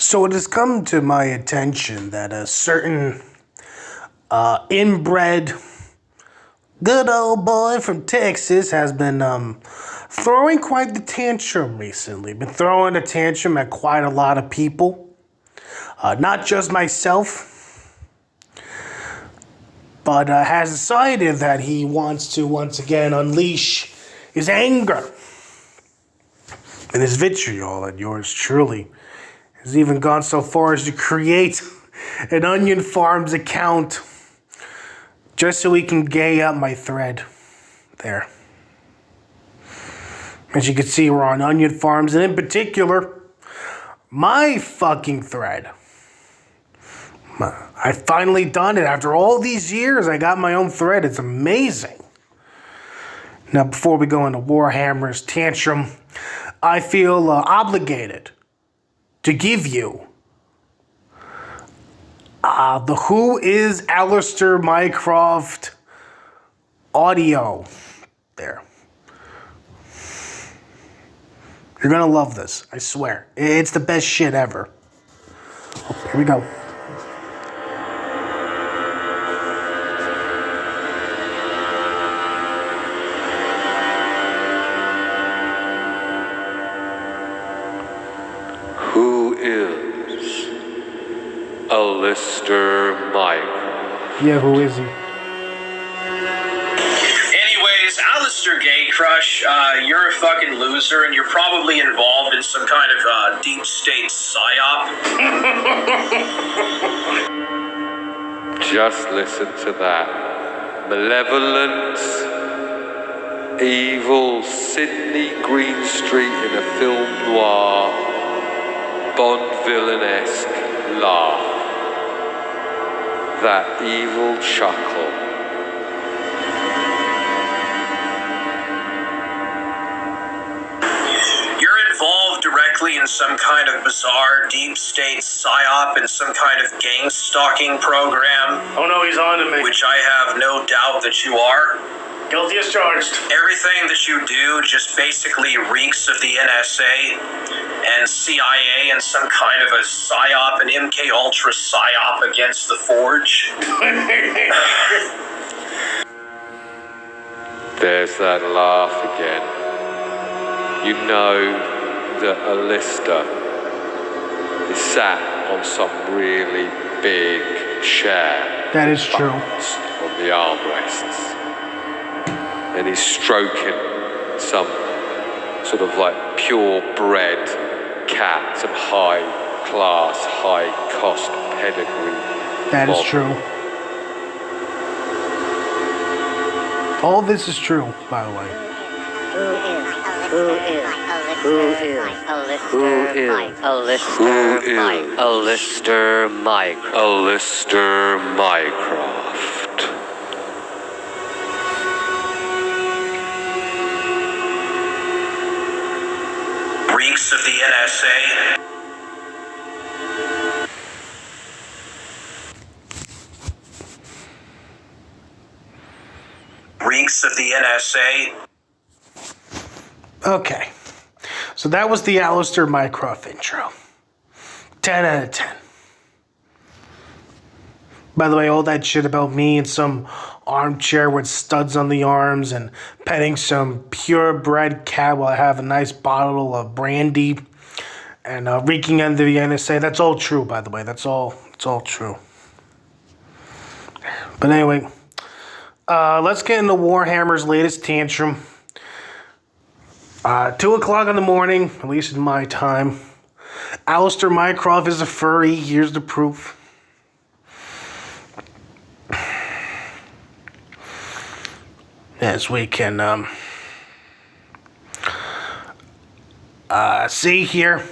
So it has come to my attention that a certain inbred good old boy from Texas has been throwing quite the tantrum recently. Been throwing a tantrum at quite a lot of people. Not just myself, but has decided that he wants to once again unleash his anger and his vitriol at yours truly. Has even gone so far as to create an Onion Farms account just so he can gay up my thread there. As you can see, we're on Onion Farms, and in particular, my fucking thread. I finally done it. After all these years, I got my own thread. It's amazing. Now, before we go into Warhammer's tantrum, I feel obligated to give you the Who is Alistair Mycroft audio there. You're going to love this, I swear. It's the best shit ever. Oh, here we go. Who is Alistair Mycroft? Yeah, who is he? Anyways, Alistair Gay Crush, you're a fucking loser, and you're probably involved in some kind of deep state psyop. Just listen to that. Malevolent, evil Sydney Greenstreet in a film noir, Bond villain-esque laugh. That evil chuckle. You're involved directly in some kind of bizarre deep state psyop and some kind of gang stalking program. Oh no, he's on to me. Which I have no doubt that you are. Guilty as charged. Everything that you do just basically reeks of the NSA and CIA and some kind of a psyop, an MK Ultra psyop against the Forge. There's that laugh again. You know that Alistair is sat on some really big chair. That is true. On the armrests. And he's stroking some sort of like purebred cat, some high-class, high-cost pedigree. That is true. All this is true, by the way. Alistair Mycroft. Reeks of the NSA. Reeks of the NSA. Okay. So that was the Alistair Mycroft intro. 10 out of 10. By the way, all that shit about me in some armchair with studs on the arms and petting some purebred cat while I have a nice bottle of brandy and reeking under the NSA. That's all true, by the way. It's all true. But anyway, let's get into Warhammer's latest tantrum. 2 o'clock in the morning, at least in my time. Alistair Mycroft is a furry. Here's the proof. As we can see here,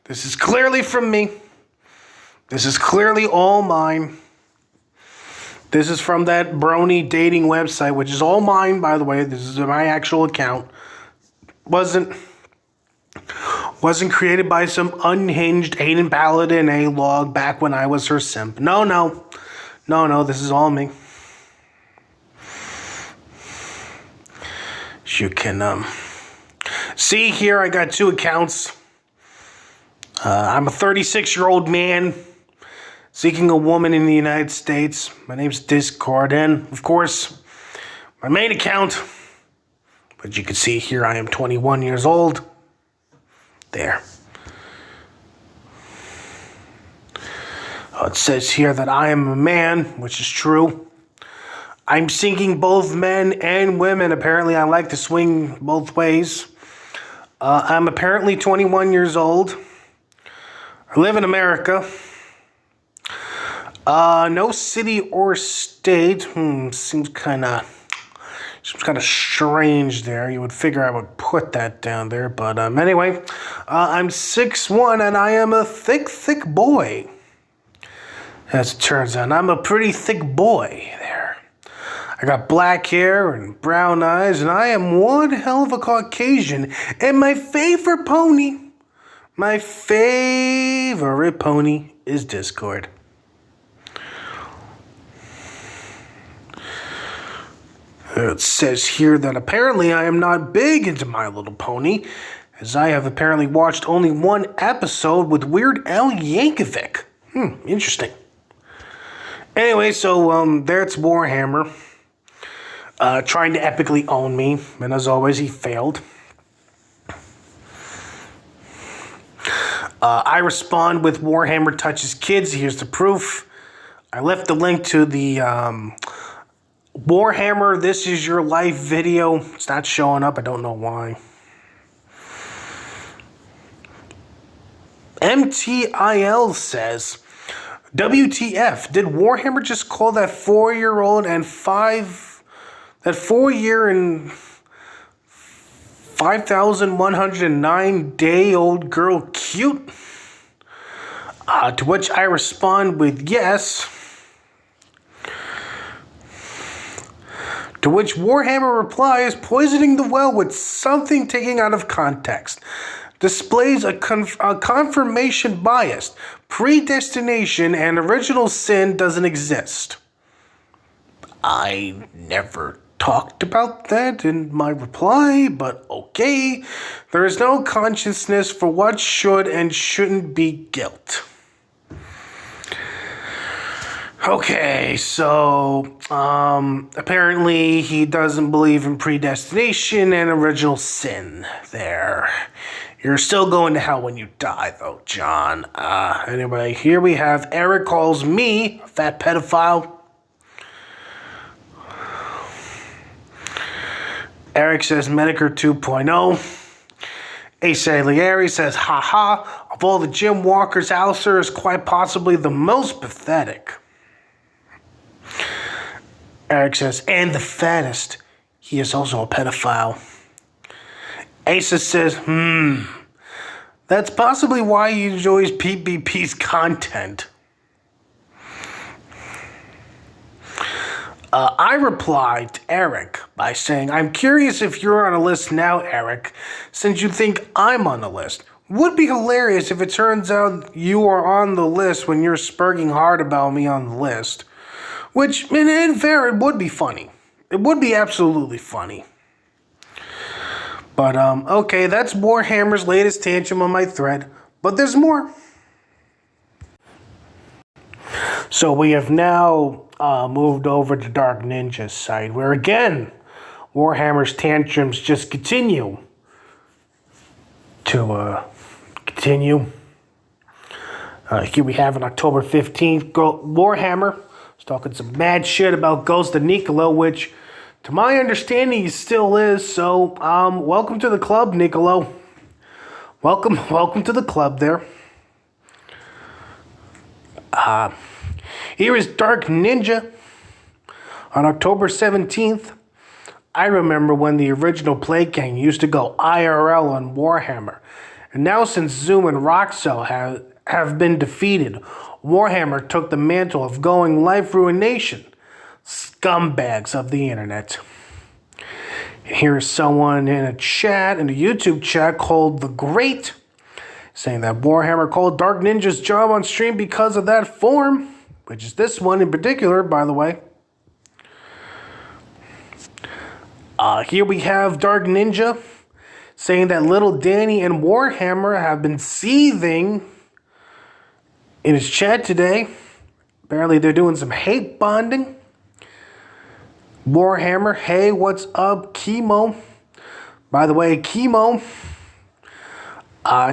this is clearly from me. This is clearly all mine. This is from that brony dating website, which is all mine, by the way. This is my actual account. Wasn't created by some unhinged Aiden Paladin A-log back when I was her simp. No, this is all me. As you can see here, I got 2 accounts. I'm a 36-year-old man seeking a woman in the United States. My name's Discord, and of course, my main account, which you can see here, I am 21 years old. There. It says here that I am a man, which is true. I'm seeking both men and women. Apparently, I like to swing both ways. I'm apparently 21 years old. I live in America. No city or state. Seems kind of strange there. You would figure I would put that down there, but anyway, I'm 6'1", and I am a thick boy. As it turns out, I'm a pretty thick boy there. I got black hair and brown eyes, and I am one hell of a Caucasian. And my favorite pony is Discord. It says here that apparently I am not big into My Little Pony, as I have apparently watched only one episode with Weird Al Yankovic. Interesting. Anyway, so there's Warhammer trying to epically own me, and as always, he failed. I respond with Warhammer touches kids. Here's the proof. I left the link to the Warhammer This Is Your Life video. It's not showing up. I don't know why. MTIL says, WTF, did Warhammer just call that 4-year-old and 4-year and 5,109-day-old girl cute? To which I respond with yes. To which Warhammer replies, poisoning the well with something taken out of context. Displays a confirmation bias. Predestination and original sin doesn't exist. I never talked about that in my reply, but okay. There is no consciousness for what should and shouldn't be guilt. Okay, so apparently he doesn't believe in predestination and original sin there. You're still going to hell when you die, though, John. Anyway, here we have Eric calls me a fat pedophile. Eric says Medicare 2.0. Ace Alieri says, haha, of all the Jim Walkers, Alistair is quite possibly the most pathetic. Eric says, and the fattest. He is also a pedophile. Asa says, that's possibly why he enjoys PvP's content. I replied to Eric by saying, I'm curious if you're on a list now, Eric, since you think I'm on the list. Would be hilarious if it turns out you are on the list when you're spurging hard about me on the list. Which, in fair, it would be funny. It would be absolutely funny. But, okay, that's Warhammer's latest tantrum on my thread. But there's more. So we have now moved over to Dark Ninja's side, where again, Warhammer's tantrums just continue to continue. Here we have on October 15th, Warhammer was talking some mad shit about Ghost of Niccolo, which, to my understanding, he still is. So, welcome to the club, Niccolo. Welcome to the club there. Here is Dark Ninja on October 17th. I remember when the original Plague Gang used to go IRL on Warhammer. And now since Zoom and Roxel have been defeated, Warhammer took the mantle of going life ruination. Scumbags of the internet. Here's someone in a YouTube chat called The Great, saying that Warhammer called Dark Ninja's job on stream because of that form, which is this one in particular, by the way. Here we have Dark Ninja saying that little Danny and Warhammer have been seething in his chat today, apparently they're doing some hate bonding. Warhammer, hey, what's up, Chemo? By the way, Chemo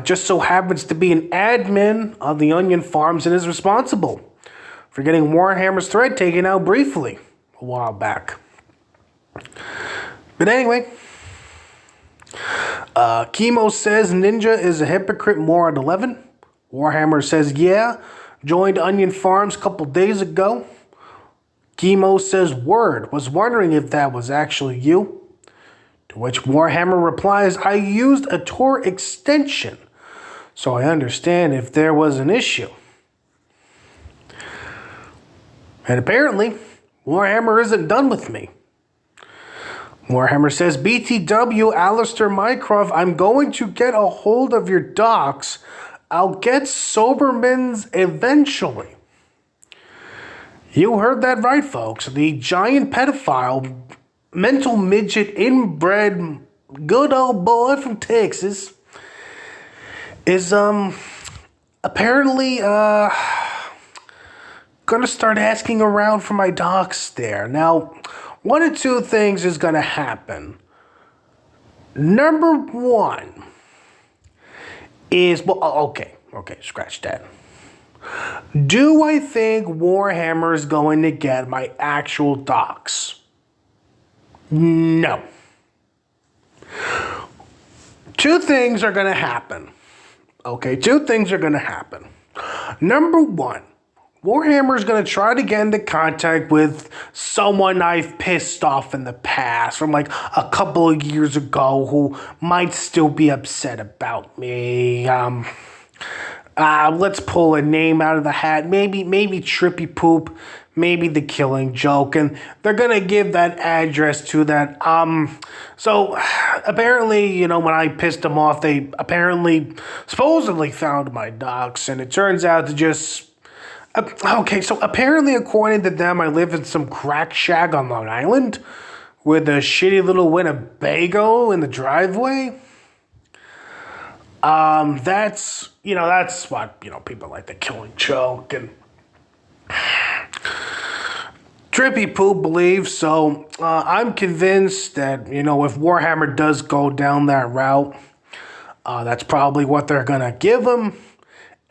just so happens to be an admin of the Onion Farms and is responsible for getting Warhammer's thread taken out briefly a while back. But anyway, Chemo says Ninja is a hypocrite more at 11. Warhammer says, yeah, joined Onion Farms a couple days ago. Chemo says, word, was wondering if that was actually you. To which Warhammer replies, I used a Tor extension, so I understand if there was an issue. And apparently, Warhammer isn't done with me. Warhammer says, BTW, Alistair Mycroft, I'm going to get a hold of your docs. I'll get Soberman's eventually. You heard that right, folks. The giant pedophile, mental midget, inbred, good old boy from Texas is apparently gonna start asking around for my docs there. Now, one of two things is gonna happen. Number one is, well, okay, scratch that. Do I think Warhammer is going to get my actual docs? No. Two things are going to happen. Okay, two things are going to happen. Number one, Warhammer is going to try to get into contact with someone I've pissed off in the past from like a couple of years ago who might still be upset about me. Let's pull a name out of the hat. Maybe Trippy Poop, maybe The Killing Joke, and they're gonna give that address to that. So apparently, when I pissed them off, they supposedly found my docs, and it turns out to just. Okay, so apparently, according to them, I live in some crack shack on Long Island with a shitty little Winnebago in the driveway. That's what, people like The Killing Joke and Trippy Poop believes. So, I'm convinced that, if Warhammer does go down that route, that's probably what they're gonna give him.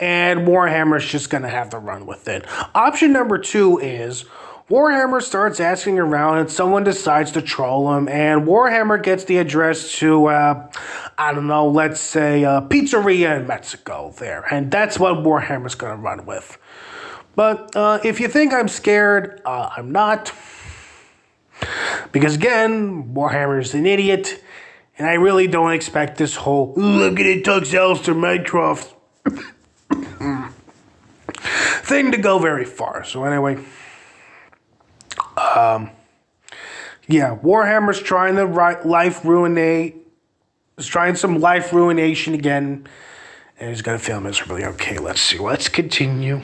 And Warhammer's just going to have to run with it. Option number two is Warhammer starts asking around and someone decides to troll him. And Warhammer gets the address to, let's say a pizzeria in Mexico there. And that's what Warhammer's going to run with. But if you think I'm scared, I'm not. Because again, Warhammer's an idiot. And I really don't expect this whole, look at it, talks Alistair Mycroft thing to go very far. So anyway, Warhammer's trying some life ruination again, and he's gonna fail miserably. Okay, let's see. Let's continue.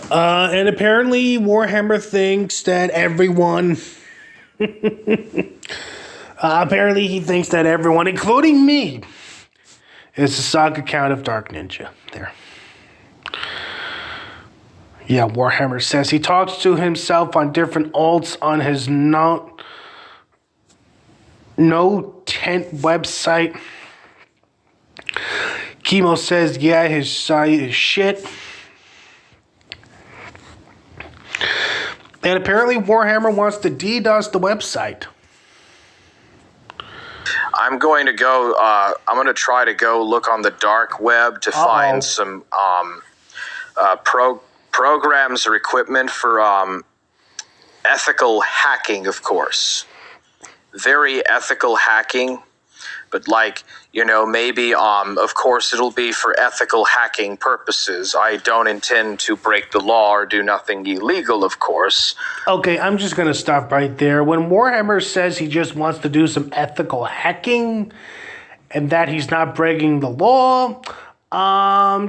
And apparently, Warhammer thinks that everyone. Apparently, he thinks that everyone, including me, is the saga count of Dark Ninja. There. Yeah, Warhammer says he talks to himself on different alts on his no tent website. Chemo says, yeah, his site is shit. And apparently Warhammer wants to DDoS the website. I'm going to go. I'm going to try to go look on the dark web to find some programs or equipment for ethical hacking. Of course, very ethical hacking, but maybe of course it'll be for ethical hacking purposes. I don't intend to break the law or do nothing illegal, of course. Okay, I'm just going to stop right there. When Warhammer says he just wants to do some ethical hacking and that he's not breaking the law,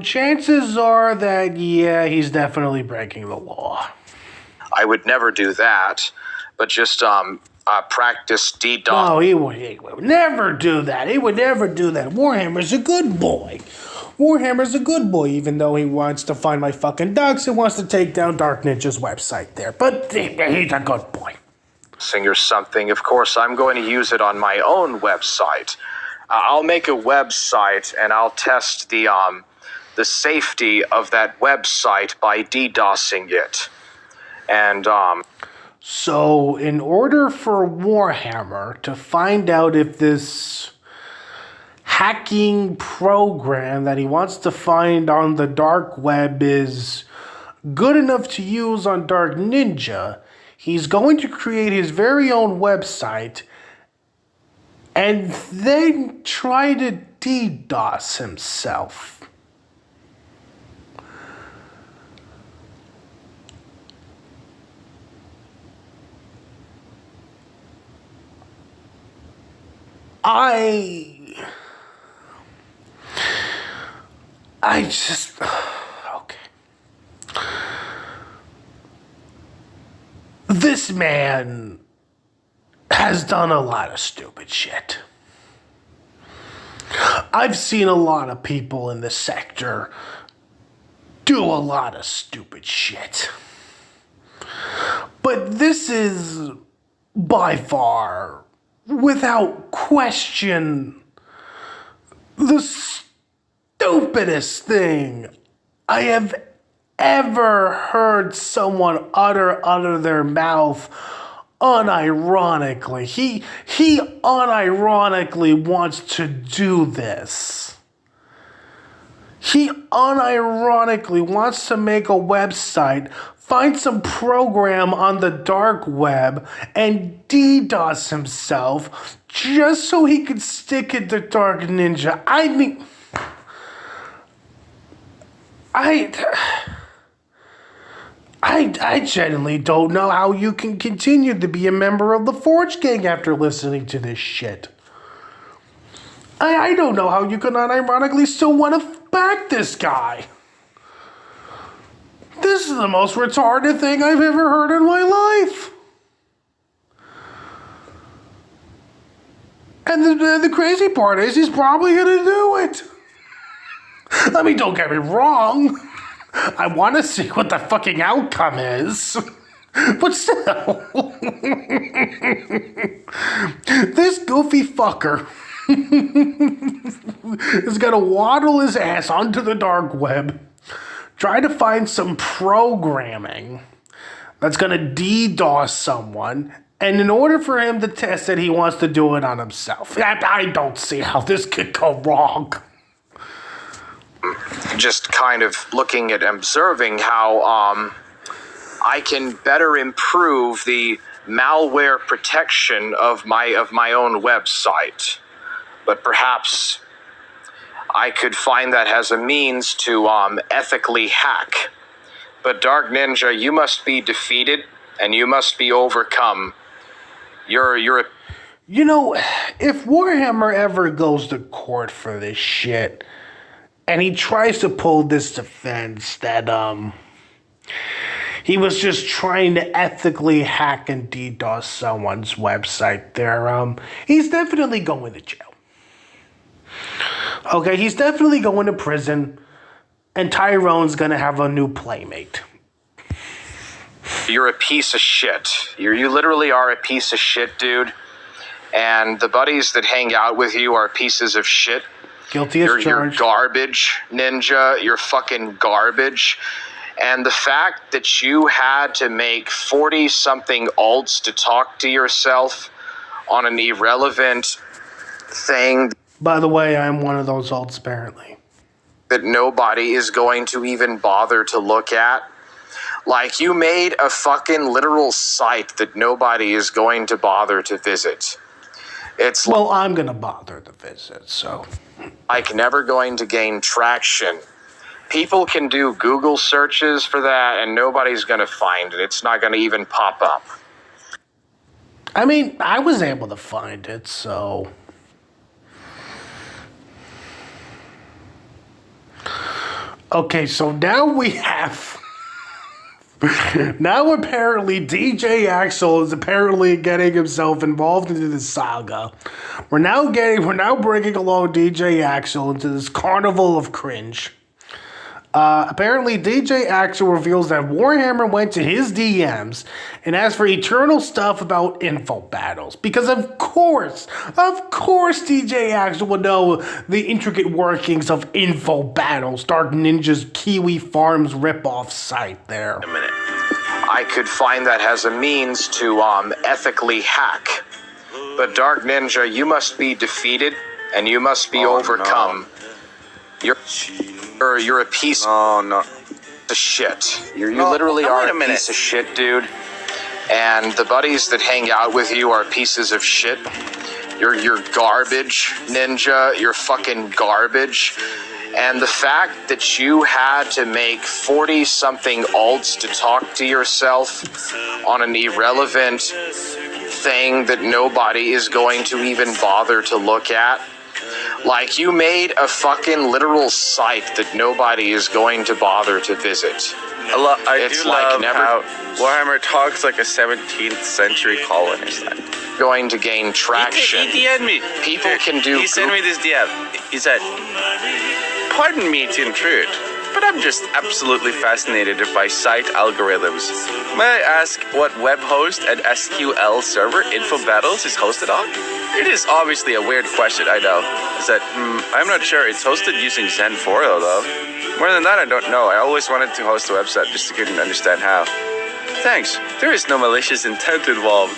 chances are that, yeah, he's definitely breaking the law. I would never do that, but just practice DDoS. No, he would never do that. He would never do that. Warhammer's a good boy. Warhammer's a good boy, even though he wants to find my fucking ducks and wants to take down Dark Ninja's website there. But he's a good boy. Or something, of course, I'm going to use it on my own website. I'll make a website and I'll test the safety of that website by DDoSing it. And So, in order for Warhammer to find out if this hacking program that he wants to find on the dark web is good enough to use on Dark Ninja, he's going to create his very own website and then try to DDoS himself. I just... Okay. This man has done a lot of stupid shit. I've seen a lot of people in the sector do a lot of stupid shit. But this is by far, without question, the stupidest thing I have ever heard someone utter out of their mouth unironically. He unironically wants to do this. He unironically wants to make a website, find some program on the dark web, and DDoS himself just so he could stick it to Dark Ninja. I mean, I genuinely don't know how you can continue to be a member of the Forge Gang after listening to this shit. I don't know how you can unironically still want to back this guy. This is the most retarded thing I've ever heard in my life. And the crazy part is he's probably going to do it. I mean, don't get me wrong. I want to see what the fucking outcome is. But still. This goofy fucker is going to waddle his ass onto the dark web, try to find some programming that's going to DDoS someone, and in order for him to test it, he wants to do it on himself. I don't see how this could go wrong. Just kind of looking at observing how I can better improve the malware protection of my own website. But perhaps I could find that as a means to ethically hack. But Dark Ninja, you must be defeated and you must be overcome. You're You know, if Warhammer ever goes to court for this shit, and he tries to pull this defense that he was just trying to ethically hack and DDoS someone's website there, he's definitely going to jail. Okay, he's definitely going to prison, and Tyrone's gonna have a new playmate. You're a piece of shit. You literally are a piece of shit, dude. And the buddies that hang out with you are pieces of shit. Guilty as charged. You're garbage, Ninja. You're fucking garbage. And the fact that you had to make 40-something alts to talk to yourself on an irrelevant thing... By the way, I'm one of those alts, apparently. ...that nobody is going to even bother to look at. Like, you made a fucking literal site that nobody is going to bother to visit. It's well, I'm gonna bother to visit, so... like never going to gain traction. People can do Google searches for that, and nobody's going to find it. It's not going to even pop up. I mean, I was able to find it, so... Okay, so now we have Now apparently DJ Axel is apparently getting himself involved into this saga. We're now bringing along DJ Axel into this carnival of cringe. Apparently, DJ Axel reveals that Warhammer went to his DMs and asked for eternal stuff about info battles. Because of course, DJ Axel would know the intricate workings of info battles, Dark Ninja's Kiwi Farms ripoff site there. A minute. I could find that has a means to ethically hack. But Dark Ninja, you must be defeated and you must be overcome. No. You're a piece of shit. You literally are a piece of shit, dude. And the buddies that hang out with you are pieces of shit. You're garbage, Ninja. You're fucking garbage. And the fact that you had to make 40-something alts to talk to yourself on an irrelevant thing that nobody is going to even bother to look at. Like, you made a fucking literal site that nobody is going to bother to visit. I do love how Warhammer talks like a 17th century colonist. Going to gain traction. He DM'd me. People can do... He sent me this DM. He said, "Pardon me to intrude, but I'm just absolutely fascinated by site algorithms. May I ask what web host and SQL server Info Battles is hosted on?" It is obviously a weird question, I know. I said, I'm not sure. It's hosted using Zen 4, though. More than that, I don't know. I always wanted to host a website, just couldn't understand how. Thanks. There is no malicious intent involved.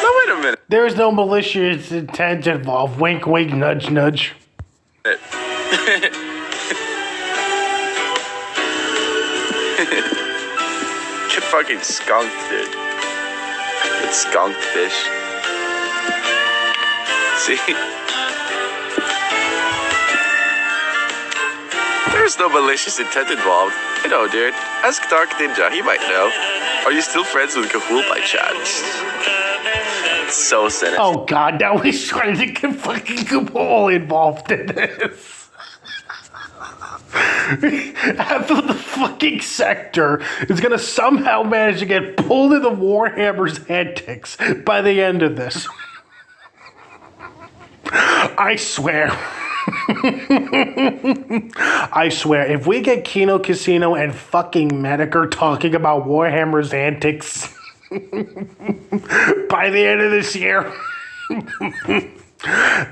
No, wait a minute. There is no malicious intent involved. Wink, wink, nudge, nudge. Get fucking skunked, dude. Get skunked, fish. See? There's no malicious intent involved. You know, dude. Ask Dark Ninja. He might know. Are you still friends with Kahul by chance? It's so sinister. Oh god, now he's trying to get fucking Kabul involved in this. Half of the fucking sector is gonna somehow manage to get pulled into Warhammer's antics by the end of this. I swear. I swear, if we get Kino Casino and fucking Mediker talking about Warhammer's antics by the end of this year,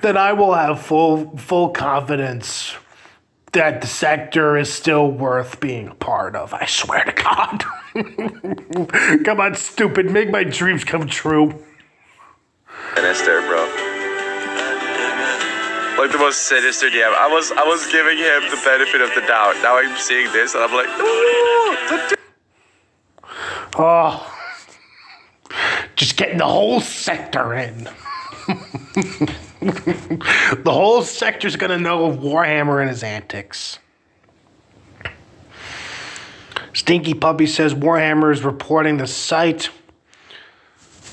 then I will have full confidence that the sector is still worth being a part of. I swear to God. Come on, stupid, make my dreams come true. Sinister, bro. Like the most sinister DM. I was giving him the benefit of the doubt. Now I'm seeing this and I'm like, ooh, oh, just getting the whole sector in. The whole sector's gonna know of Warhammer and his antics. Stinky Puppy says Warhammer is reporting the site.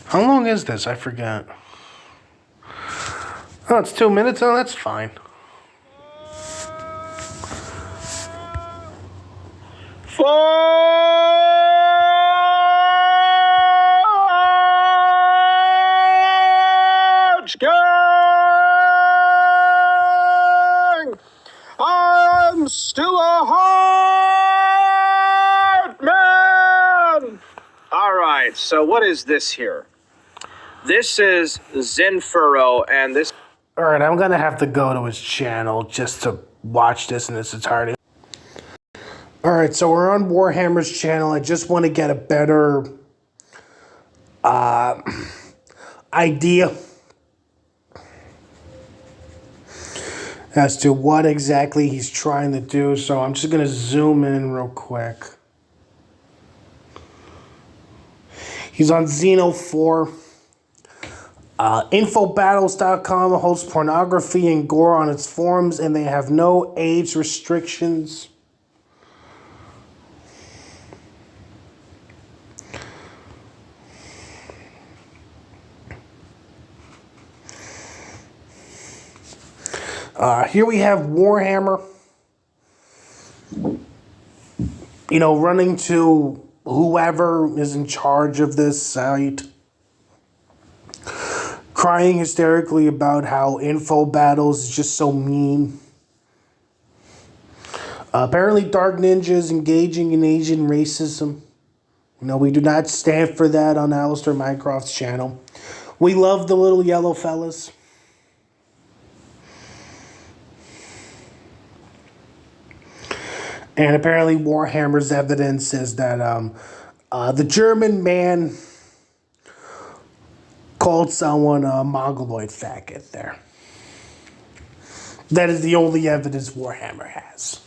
How long is this? I forget. Oh, it's 2 minutes? Oh, that's fine. Forge Gang! I'm still a hard man! Alright, so what is this here? This is Zenfurrow, and this... Alright, I'm gonna have to go to his channel just to watch this in its entirety. Alright, so we're on Warhammer's channel. I just want to get a better idea as to what exactly he's trying to do. So I'm just going to zoom in real quick. He's on Xeno 4. Infobattles.com hosts pornography and gore on its forums, and they have no age restrictions. Here we have Warhammer. running to whoever is in charge of this site, crying hysterically about how Info Battles is just so mean. Apparently, Dark Ninja is engaging in Asian racism. We do not stand for that on Alistair Mycroft's channel. We love the little yellow fellas. And apparently Warhammer's evidence is that the German man called someone a mongoloid faggot there. That is the only evidence Warhammer has.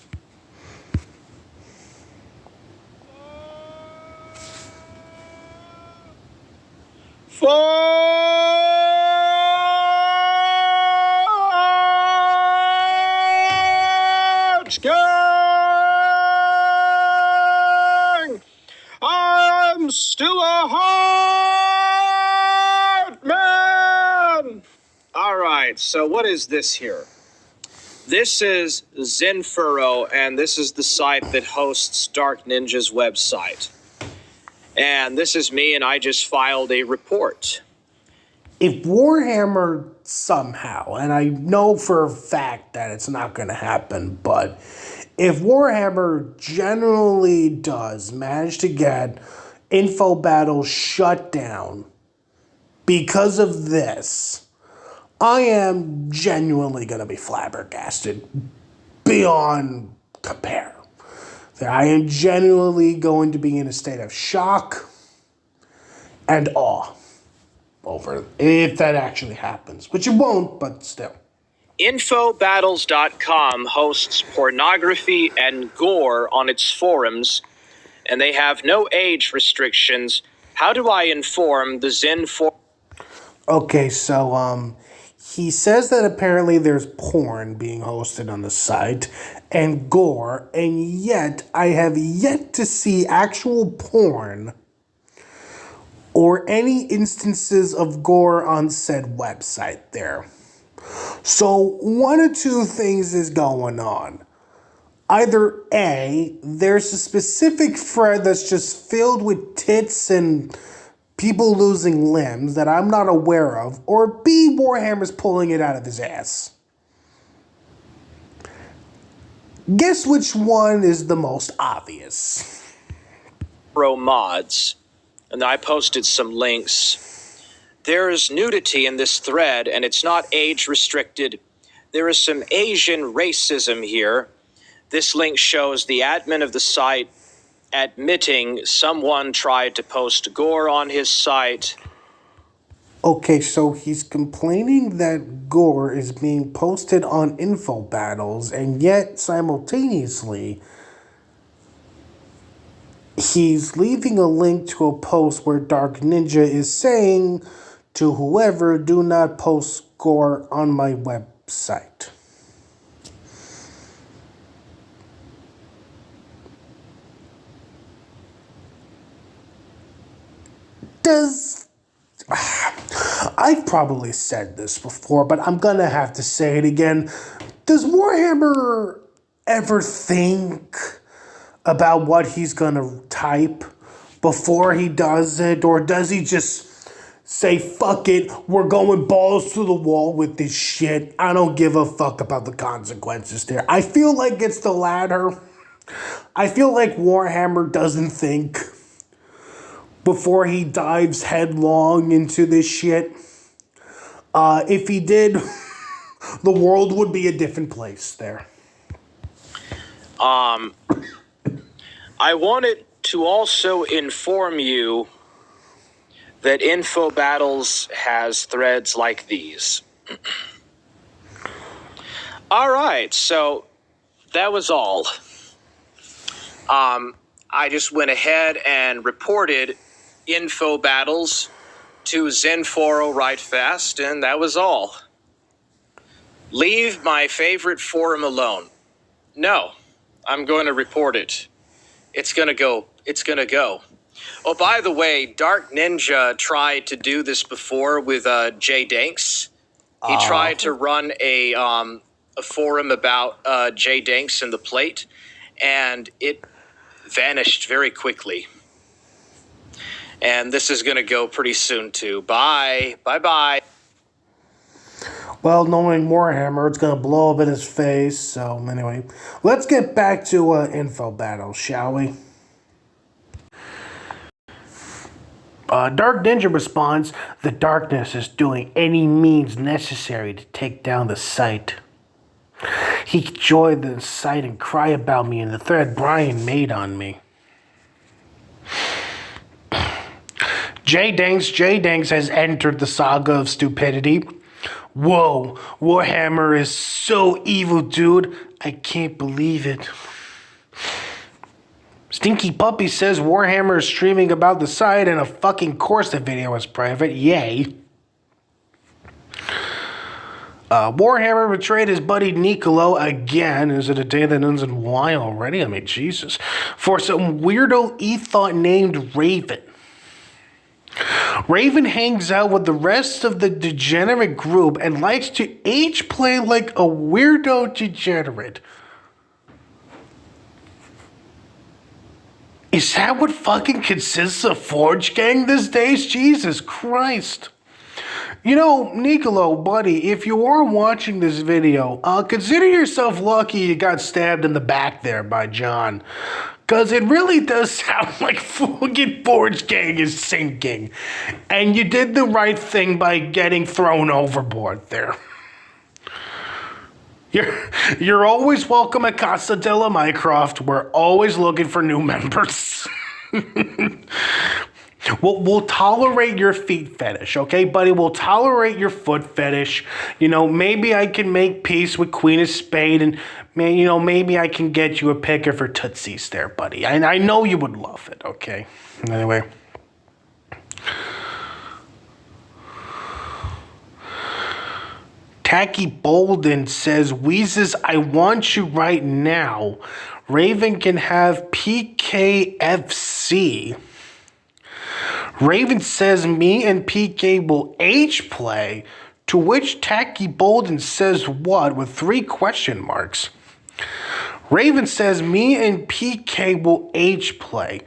Forge Gang! I'm still a hard man! Alright, so what is this here? This is Zenfurrow, and this is the site that hosts Dark Ninja's website. And this is me, and I just filed a report. If Warhammer somehow, and I know for a fact that it's not going to happen, but if Warhammer generally does manage to get Info Battles shut down because of this, I am genuinely going to be flabbergasted beyond compare. I am genuinely going to be in a state of shock and awe over if that actually happens, which it won't, but still. Infobattles.com hosts pornography and gore on its forums, and they have no age restrictions. How do I inform the Zen for? Okay, so he says that apparently there's porn being hosted on the site and gore, and yet I have yet to see actual porn or any instances of gore on said website there. So one of two things is going on. Either A, there's a specific thread that's just filled with tits and people losing limbs that I'm not aware of, or B, Warhammer's pulling it out of his ass. Guess which one is the most obvious? Pro mods, and I posted some links. There's nudity in this thread, and it's not age restricted. There is some Asian racism here. This link shows the admin of the site admitting someone tried to post gore on his site. Okay, so he's complaining that gore is being posted on Info Battles, and yet simultaneously he's leaving a link to a post where Dark Ninja is saying to whoever, do not post gore on my website. I've probably said this before, but I'm gonna have to say it again. Does Warhammer ever think about what he's gonna type before he does it? Or does he just say, fuck it, we're going balls to the wall with this shit. I don't give a fuck about the consequences there. I feel like it's the latter. I feel like Warhammer doesn't think before he dives headlong into this shit. If he did, the world would be a different place there. I wanted to also inform you that Info Battles has threads like these. All right, so that was all. I just went ahead and reported Info Battles to Zenforo right fast, and that was all. Leave my favorite forum alone. No, I'm going to report it. It's gonna go. It's gonna go. Oh, by the way, Dark Ninja tried to do this before with Jay Danks. He tried to run a forum about Jay Danks and the plate, and vanished very quickly. And this is going to go pretty soon, too. Bye. Bye-bye. Well, knowing Warhammer, it's going to blow up in his face. So, anyway, let's get back to info battle, shall we? Dark Ninja responds, "The darkness is doing any means necessary to take down the site." He joined the site and cry about me in the thread Brian made on me. J Danks has entered the saga of stupidity. Whoa, Warhammer is so evil, dude. I can't believe it. Stinky Puppy says Warhammer is streaming about the site, and of fucking course the video is private. Yay. Warhammer betrayed his buddy Nicolo again. Is it a day that ends in Y already? I mean, Jesus. For some weirdo ethot named Raven. Raven hangs out with the rest of the degenerate group and likes to H-play like a weirdo degenerate. Is that what fucking consists of Forge Gang these days? Jesus Christ. You know, Nicolo, buddy, if you are watching this video, consider yourself lucky you got stabbed in the back there by John. Because it really does sound like fucking Forge Gang is sinking. And you did the right thing by getting thrown overboard there. You're always welcome at Casa de la Mycroft. We're always looking for new members. We'll tolerate your feet fetish, okay, buddy? We'll tolerate your foot fetish. You know, maybe I can make peace with Queen of Spade, and maybe I can get you a picker for Tootsies there, buddy. I know you would love it, okay? Anyway. Tacky Bolden says, Weezes, I want you right now. Raven can have PKFC. Raven says me and PK will H-play, to which Tacky Bolden says what with 3 question marks. Raven says me and PK will H-play.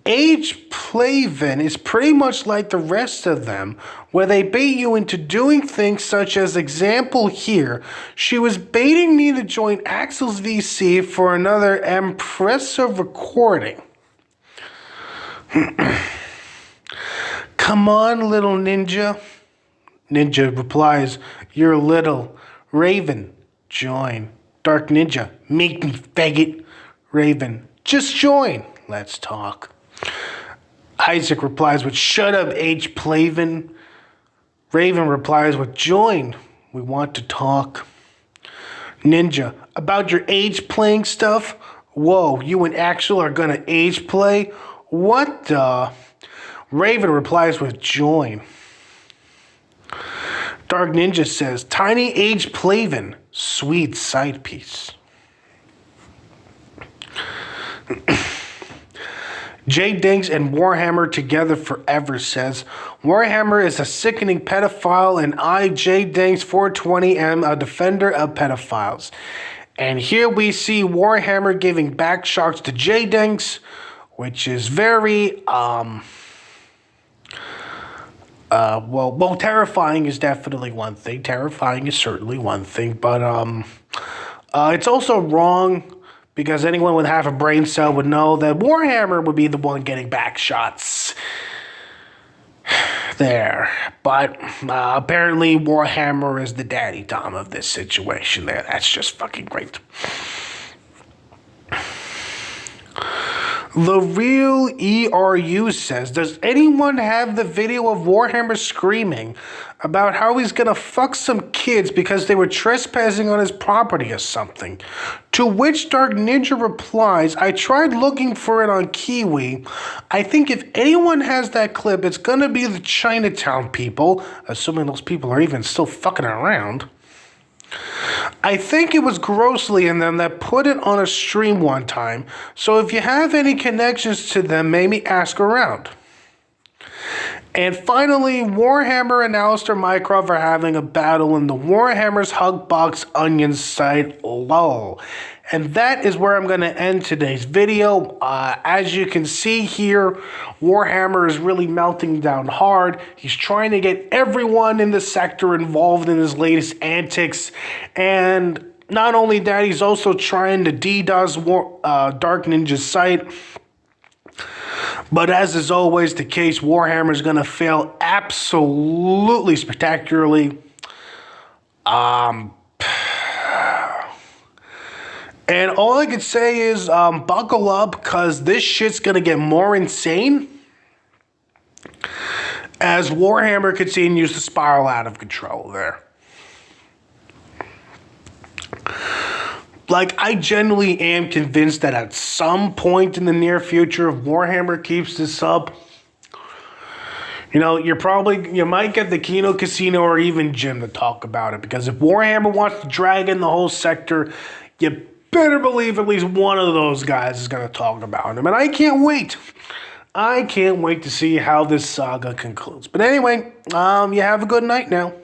H-Playven is pretty much like the rest of them, where they bait you into doing things such as example here. She was baiting me to join Axel's VC for another impressive recording. Come on, little ninja. Ninja replies, you're little. Raven, join. Dark Ninja, make me faggot. Raven, just join. Let's talk. Isaac replies with, shut up, H-Playven. Raven replies with, join. We want to talk. Ninja, about your H-playing stuff? Whoa, you and Axel are gonna H-play? What the? Raven replies with, join. Dark Ninja says, tiny H-Playven, sweet side piece. J Dinks and Warhammer together forever says, Warhammer is a sickening pedophile and I, J Dinks 420, am a defender of pedophiles. And here we see Warhammer giving back shots to J Dinks, which is very, well, terrifying is definitely one thing. Terrifying is certainly one thing, but it's also wrong. Because anyone with half a brain cell would know that Warhammer would be the one getting back shots there. But apparently Warhammer is the daddy Tom of this situation there. That's just fucking great. The Real ERU says, does anyone have the video of Warhammer screaming about how he's gonna fuck some kids because they were trespassing on his property or something? To which Dark Ninja replies, I tried looking for it on Kiwi. I think if anyone has that clip, it's gonna be the Chinatown people, assuming those people are even still fucking around. I think it was Grossly and them that put it on a stream one time, so if you have any connections to them, maybe ask around. And finally, Warhammer and Alistair Mycroft are having a battle in the Warhammer's Hugbox Onion site, lol. And that is where I'm going to end today's video. As you can see here, Warhammer is really melting down hard. He's trying to get everyone in the sector involved in his latest antics. And not only that, he's also trying to DDoS Dark Ninja's site. But as is always the case, Warhammer is going to fail absolutely spectacularly. And all I could say is buckle up, because this shit's going to get more insane as Warhammer continues to spiral out of control there. Like, I genuinely am convinced that at some point in the near future, if Warhammer keeps this up, you know, you might get the Kino Casino or even Jim to talk about it. Because if Warhammer wants to drag in the whole sector, you better believe at least one of those guys is going to talk about him. And I can't wait. I can't wait to see how this saga concludes. But anyway, you have a good night now.